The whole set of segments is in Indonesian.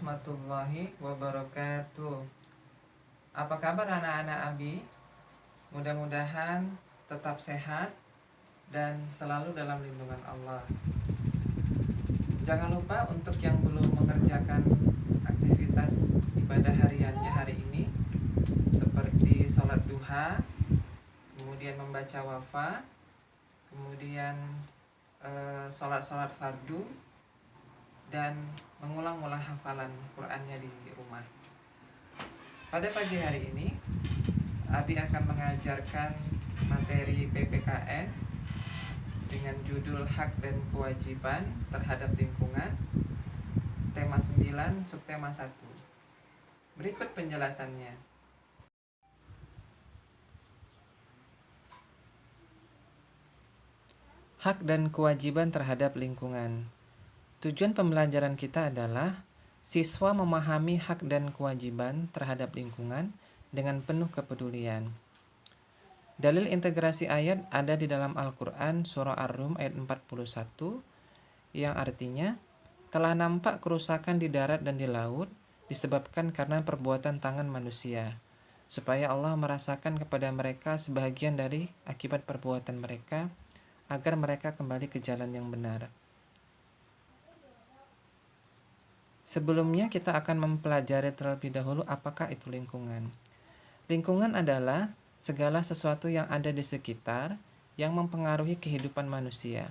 warahmatullahi wabarakatuh. Apa kabar anak-anak Abi? Mudah-mudahan tetap sehat dan selalu dalam lindungan Allah. Jangan lupa untuk yang belum mengerjakan aktivitas ibadah hariannya hari ini, seperti sholat duha, kemudian membaca wafa, kemudian sholat fardu, dan mengulang-ulang hafalan Qur'annya di rumah. Pada pagi hari ini, Abi akan mengajarkan materi PPKN dengan judul Hak dan Kewajiban Terhadap Lingkungan, tema 9, subtema 1. Berikut penjelasannya. Hak dan kewajiban terhadap lingkungan. Tujuan pembelajaran kita adalah siswa memahami hak dan kewajiban terhadap lingkungan dengan penuh kepedulian. Dalil integrasi ayat ada di dalam Al-Quran Surah Ar-Rum ayat 41 yang artinya, telah nampak kerusakan di darat dan di laut disebabkan karena perbuatan tangan manusia, supaya Allah merasakan kepada mereka sebahagian dari akibat perbuatan mereka, agar mereka kembali ke jalan yang benar. Sebelumnya kita akan mempelajari terlebih dahulu apakah itu lingkungan. Lingkungan adalah segala sesuatu yang ada di sekitar yang mempengaruhi kehidupan manusia.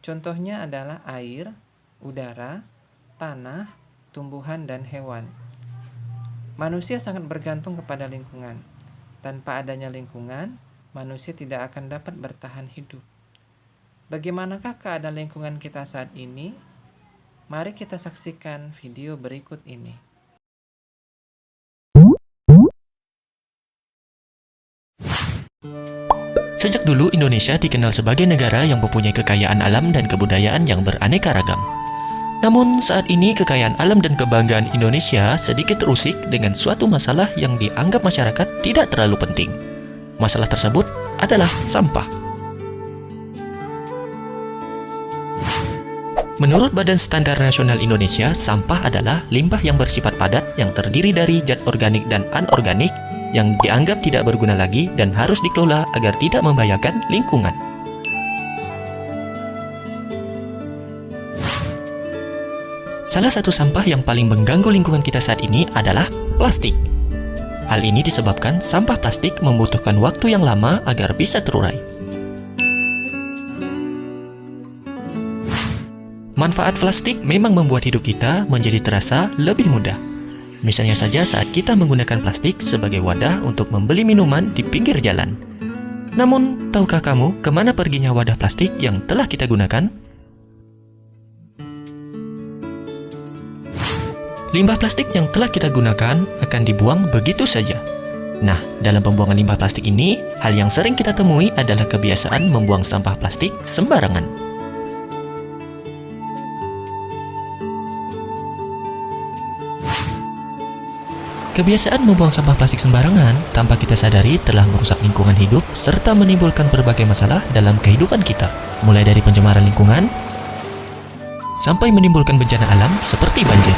Contohnya adalah air, udara, tanah, tumbuhan, dan hewan. Manusia sangat bergantung kepada lingkungan. Tanpa adanya lingkungan, manusia tidak akan dapat bertahan hidup. Bagaimanakah keadaan lingkungan kita saat ini? Mari kita saksikan video berikut ini. Sejak dulu Indonesia dikenal sebagai negara yang mempunyai kekayaan alam dan kebudayaan yang beraneka ragam. Namun saat ini kekayaan alam dan kebanggaan Indonesia sedikit terusik dengan suatu masalah yang dianggap masyarakat tidak terlalu penting. Masalah tersebut adalah sampah. Menurut Badan Standar Nasional Indonesia, sampah adalah limbah yang bersifat padat yang terdiri dari zat organik dan anorganik yang dianggap tidak berguna lagi dan harus dikelola agar tidak membahayakan lingkungan. Salah satu sampah yang paling mengganggu lingkungan kita saat ini adalah plastik. Hal ini disebabkan sampah plastik membutuhkan waktu yang lama agar bisa terurai. Manfaat plastik memang membuat hidup kita menjadi terasa lebih mudah. Misalnya saja saat kita menggunakan plastik sebagai wadah untuk membeli minuman di pinggir jalan. Namun, tahukah kamu kemana perginya wadah plastik yang telah kita gunakan? Limbah plastik yang telah kita gunakan akan dibuang begitu saja. Nah, dalam pembuangan limbah plastik ini, hal yang sering kita temui adalah kebiasaan membuang sampah plastik sembarangan. Kebiasaan membuang sampah plastik sembarangan tanpa kita sadari telah merusak lingkungan hidup serta menimbulkan berbagai masalah dalam kehidupan kita, mulai dari pencemaran lingkungan sampai menimbulkan bencana alam seperti banjir.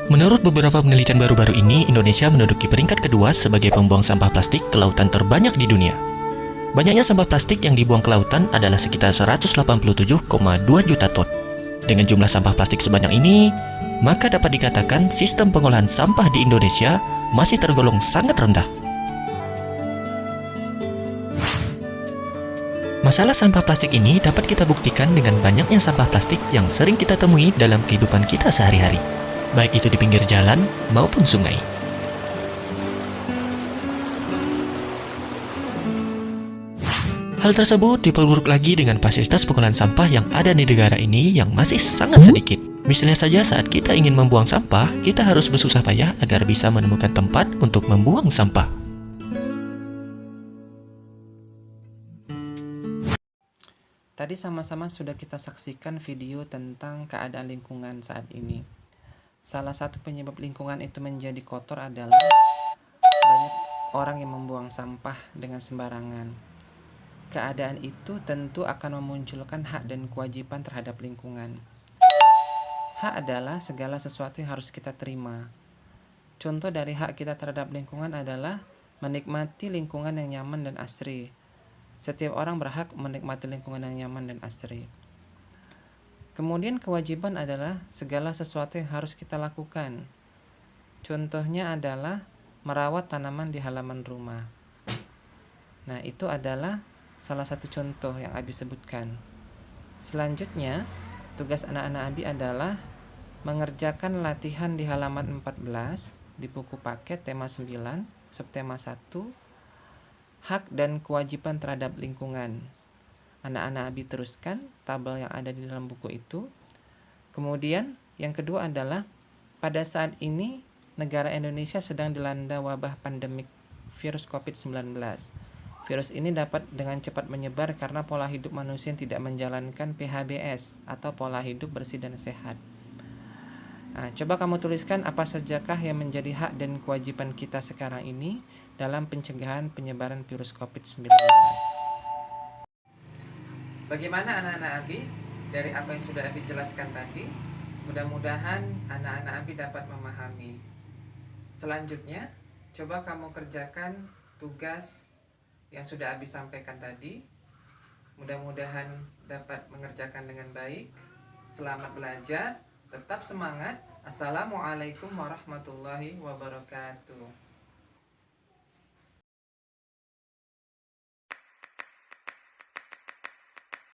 Menurut beberapa penelitian baru-baru ini, Indonesia menduduki peringkat kedua sebagai pembuang sampah plastik ke lautan terbanyak di dunia. Banyaknya sampah plastik yang dibuang ke lautan adalah sekitar 187,2 juta ton. Dengan jumlah sampah plastik sebanyak ini, maka dapat dikatakan sistem pengolahan sampah di Indonesia masih tergolong sangat rendah. Masalah sampah plastik ini dapat kita buktikan dengan banyaknya sampah plastik yang sering kita temui dalam kehidupan kita sehari-hari, baik itu di pinggir jalan maupun sungai. Hal tersebut diperburuk lagi dengan fasilitas pengolahan sampah yang ada di negara ini yang masih sangat sedikit. Misalnya saja saat kita ingin membuang sampah, kita harus bersusah payah agar bisa menemukan tempat untuk membuang sampah. Tadi sama-sama sudah kita saksikan video tentang keadaan lingkungan saat ini. Salah satu penyebab lingkungan itu menjadi kotor adalah banyak orang yang membuang sampah dengan sembarangan. keadaan itu tentu akan memunculkan hak dan kewajiban terhadap lingkungan. Hak adalah segala sesuatu yang harus kita terima. Contoh dari hak kita terhadap lingkungan adalah menikmati lingkungan yang nyaman dan asri. Setiap orang berhak menikmati lingkungan yang nyaman dan asri. Kemudian kewajiban adalah segala sesuatu yang harus kita lakukan. Contohnya adalah merawat tanaman di halaman rumah. Nah, itu adalah salah satu contoh yang Abi sebutkan. Selanjutnya, tugas anak-anak Abi adalah mengerjakan latihan di halaman 14 di buku paket tema 9, subtema 1, hak dan kewajiban terhadap lingkungan. Anak-anak Abi teruskan tabel yang ada di dalam buku itu. Kemudian, yang kedua adalah pada saat ini negara Indonesia sedang dilanda wabah pandemik virus COVID-19. Virus ini dapat dengan cepat menyebar karena pola hidup manusia yang tidak menjalankan PHBS atau pola hidup bersih dan sehat. Nah, coba kamu tuliskan apa sajakah yang menjadi hak dan kewajiban kita sekarang ini dalam pencegahan penyebaran virus COVID-19. Bagaimana anak-anak Abi? Dari apa yang sudah Abi jelaskan tadi, mudah-mudahan anak-anak Abi dapat memahami. Selanjutnya, coba kamu kerjakan tugas yang sudah Abi sampaikan tadi. Mudah-mudahan dapat mengerjakan dengan baik. Selamat belajar, tetap semangat. Assalamualaikum warahmatullahi wabarakatuh.